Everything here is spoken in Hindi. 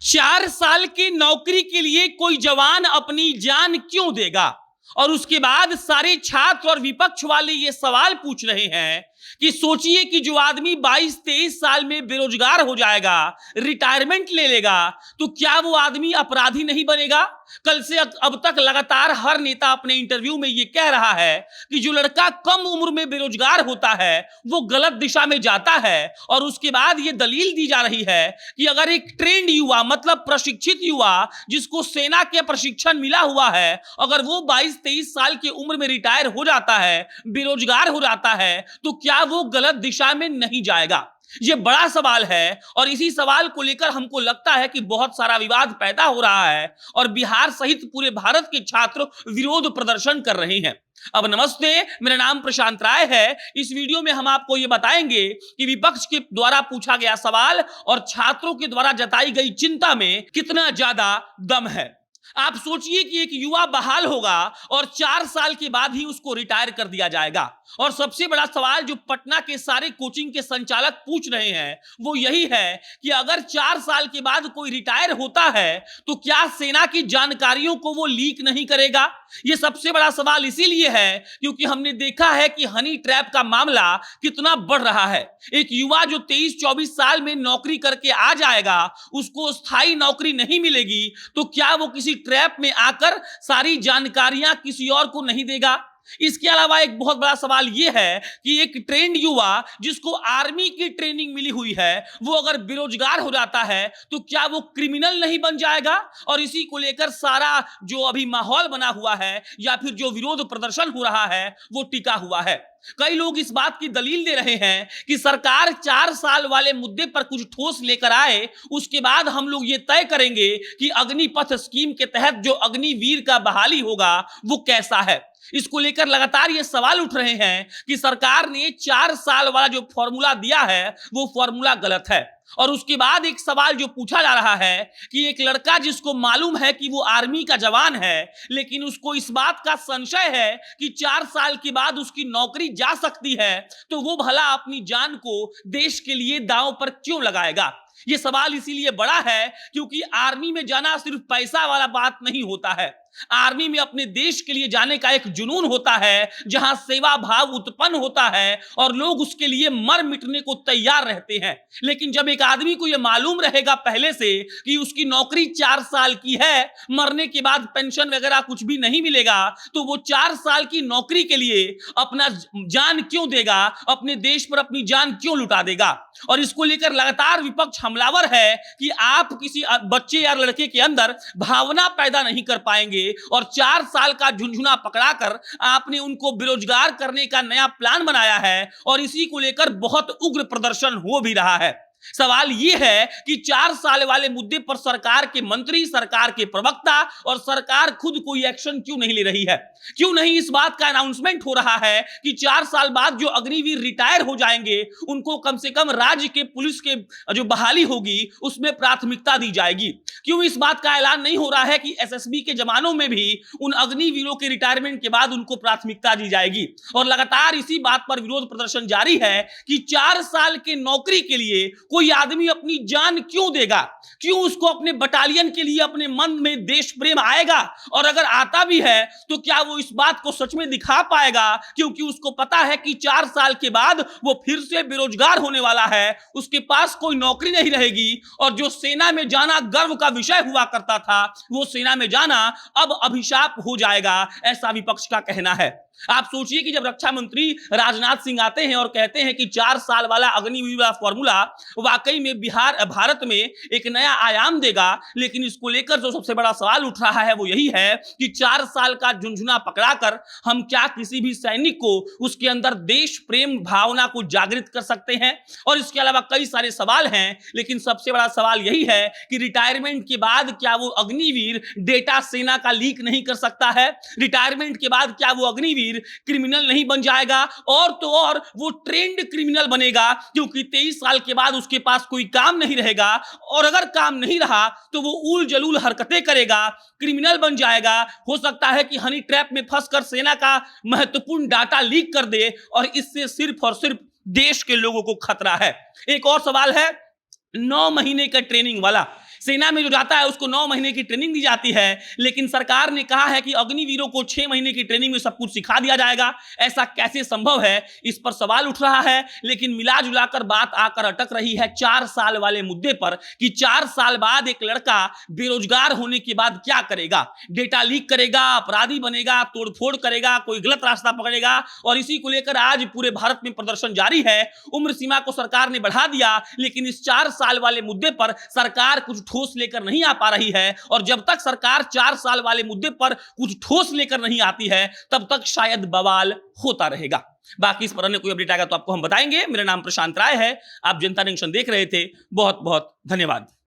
4 साल की नौकरी के लिए कोई जवान अपनी जान क्यों देगा? और उसके बाद सारे छात्र और विपक्ष वाले ये सवाल पूछ रहे हैं कि सोचिए कि जो आदमी 22-23 साल में बेरोजगार हो जाएगा, रिटायरमेंट ले लेगा, तो क्या वो आदमी अपराधी नहीं बनेगा? कल से अब तक लगातार हर नेता अपने इंटरव्यू में ये कह रहा है कि जो लड़का कम उम्र में बेरोजगार होता है वो गलत दिशा में जाता है। और उसके बाद ये दलील दी जा रही है कि अगर एक ट्रेंड युवा, मतलब प्रशिक्षित युवा जिसको सेना के प्रशिक्षण मिला हुआ है, अगर वो 22-23 साल की उम्र में रिटायर हो जाता है, बेरोजगार हो जाता है, तो क्या वो गलत दिशा में नहीं जाएगा? ये बड़ा सवाल है और इसी सवाल को लेकर हमको लगता है कि बहुत सारा विवाद पैदा हो रहा है और बिहार सहित पूरे भारत के छात्र विरोध प्रदर्शन कर रहे हैं। अब नमस्ते, मेरा नाम प्रशांत राय है। इस वीडियो में हम आपको ये बताएंगे कि विपक्ष के द्वारा पूछा गया सवाल और छात्रों के द्वारा जताई गई चिंता में कितना ज्यादा दम है। आप सोचिए कि एक युवा बहाल होगा और 4 साल के बाद ही उसको रिटायर कर दिया जाएगा। और सबसे बड़ा सवाल जो पटना के सारे कोचिंग के संचालक पूछ रहे हैं वो यही है कि अगर 4 साल के बाद कोई रिटायर होता है तो क्या सेना की जानकारियों को वो लीक नहीं करेगा? ये सबसे बड़ा सवाल इसीलिए है क्योंकि हमने देखा है कि हनी ट्रैप का मामला कितना बढ़ रहा है। एक युवा जो 23-24 साल में नौकरी करके आ जाएगा, उसको स्थायी नौकरी नहीं मिलेगी, तो क्या वो किसी ट्रैप में आकर सारी जानकारियां किसी और को नहीं देगा? इसके अलावा एक बहुत बड़ा सवाल यह है कि एक ट्रेंड युवा जिसको आर्मी की ट्रेनिंग मिली हुई है, वो अगर बेरोजगार हो जाता है तो क्या वो क्रिमिनल नहीं बन जाएगा? और इसी को लेकर सारा जो अभी माहौल बना हुआ है या फिर जो विरोध प्रदर्शन हो रहा है वो टिका हुआ है। कई लोग इस बात की दलील दे रहे हैं कि सरकार 4 साल वाले मुद्दे पर कुछ ठोस लेकर आए, उसके बाद हम लोग ये तय करेंगे कि अग्निपथ स्कीम के तहत जो अग्निवीर का बहाली होगा वो कैसा है। इसको लेकर लगातार ये सवाल उठ रहे हैं कि सरकार ने 4 साल वाला जो फॉर्मूला दिया है वो फॉर्मूला गलत है। और उसके बाद एक सवाल जो पूछा जा रहा है कि एक लड़का जिसको मालूम है कि वो आर्मी का जवान है, लेकिन उसको इस बात का संशय है कि 4 साल के बाद उसकी नौकरी जा सकती है, तो वो भला अपनी जान को देश के लिए दांव पर क्यों लगाएगा? ये सवाल इसीलिए बड़ा है क्योंकि आर्मी में जाना सिर्फ पैसा वाला बात नहीं होता है। आर्मी में अपने देश के लिए जाने का एक जुनून होता है जहां सेवा भाव उत्पन्न होता है और लोग उसके लिए मर मिटने को तैयार रहते हैं। लेकिन जब एक आदमी को यह मालूम रहेगा पहले से कि उसकी नौकरी 4 साल की है, मरने के बाद पेंशन वगैरह कुछ भी नहीं मिलेगा, तो वो 4 साल की नौकरी के लिए अपना जान क्यों देगा, अपने देश पर अपनी जान क्यों लुटा देगा? और इसको लेकर लगातार विपक्ष हमलावर है कि आप किसी बच्चे या लड़के के अंदर भावना पैदा नहीं कर पाएंगे और 4 साल का झुंझुना पकड़ाकर आपने उनको बेरोजगार करने का नया प्लान बनाया है और इसी को लेकर बहुत उग्र प्रदर्शन हो भी रहा है। सवाल यह है कि 4 साल वाले मुद्दे पर सरकार के मंत्री, सरकार के प्रवक्ता और सरकार खुद कोई एक्शन क्यों नहीं ले रही है? क्यों नहीं इस बात का अनाउंसमेंट हो रहा है कि 4 साल बाद जो अग्निवीर रिटायर हो जाएंगे उनको कम से कम राज्य के पुलिस के जो बहाली होगी उसमें प्राथमिकता दी जाएगी? क्यों इस बात का ऐलान नहीं हो रहा है कि एसएसबी के जवानों में भी उन अग्निवीरों के रिटायरमेंट के बाद उनको प्राथमिकता दी जाएगी? और लगातार इसी बात पर विरोध प्रदर्शन जारी है कि 4 साल के नौकरी के लिए कोई आदमी अपनी जान क्यों देगा? क्यों उसको अपने बटालियन के लिए अपने मन में देश प्रेम आएगा? और अगर आता भी है तो क्या वो इस बात को सच में दिखा पाएगा? क्योंकि उसको पता है कि 4 साल के बाद वो फिर से बेरोजगार होने वाला है, उसके पास कोई नौकरी नहीं रहेगी और जो सेना में जाना गर्व का विषय हुआ करता था वो सेना में जाना अब अभिशाप हो जाएगा, ऐसा विपक्ष का कहना है। आप सोचिए कि जब रक्षा मंत्री राजनाथ सिंह आते हैं और कहते हैं कि 4 साल वाला अग्निवीर फॉर्मूला वाकई में भारत में एक नया आयाम देगा, लेकिन इसको लेकर जो सबसे बड़ा सवाल उठ रहा है वो यही है कि 4 साल का झुंझुना पकड़ाकर हम क्या किसी भी सैनिक को उसके अंदर देश प्रेम भावना को जागृत कर सकते हैं? और इसके अलावा कई सारे सवाल हैं, लेकिन सबसे बड़ा सवाल यही है कि रिटायरमेंट के बाद क्या वो अग्निवीर डेटा सेना का लीक नहीं कर सकता है? रिटायरमेंट के बाद क्या वो अग्निवीर क्रिमिनल नहीं बन जाएगा? और तो और वो ट्रेंड क्रिमिनल बनेगा क्योंकि 23 साल के बाद उसके पास कोई काम नहीं रहेगा और अगर काम नहीं रहा तो वो उल जलूल हरकतें करेगा, क्रिमिनल बन जाएगा। हो सकता है कि हनी ट्रैप में फंसकर सेना का महत्वपूर्ण डाटा लीक कर दे और इससे सिर्फ और सिर्फ देश के लोगों को खतरा है। एक और सवाल है 9 महीने का ट्रेनिंग वाला। सेना में जो जाता है उसको 9 महीने की ट्रेनिंग दी जाती है, लेकिन सरकार ने कहा है कि अग्निवीरों को 6 महीने की ट्रेनिंग में सब कुछ सिखा दिया जाएगा। ऐसा कैसे संभव है, इस पर सवाल उठ रहा है। लेकिन मिला जुलाकर बात आकर अटक रही है 4 साल वाले मुद्दे पर कि 4 साल बाद एक लड़का बेरोजगार होने के बाद क्या करेगा। डेटा लीक करेगा, अपराधी बनेगा, तोड़फोड़ करेगा, कोई गलत रास्ता पकड़ेगा। और इसी को लेकर आज पूरे भारत में प्रदर्शन जारी है। उम्र सीमा को सरकार ने बढ़ा दिया, लेकिन इस 4 साल वाले मुद्दे पर सरकार कुछ ठोस लेकर नहीं आ पा रही है। और जब तक सरकार 4 साल वाले मुद्दे पर कुछ ठोस लेकर नहीं आती है, तब तक शायद बवाल होता रहेगा। बाकी इस पर अन्य कोई अपडेट आएगा तो आपको हम बताएंगे। मेरा नाम प्रशांत राय है, आप जनता जंक्शन देख रहे थे। बहुत बहुत धन्यवाद।